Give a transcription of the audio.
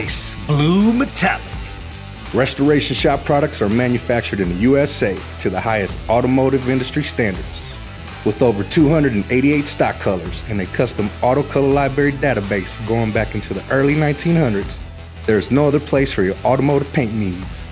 Ice Blue Metallic. Restoration Shop products are manufactured in the USA to the highest automotive industry standards. With over 288 stock colors and a custom auto color library database going back into the early 1900s, there is no other place for your automotive paint needs.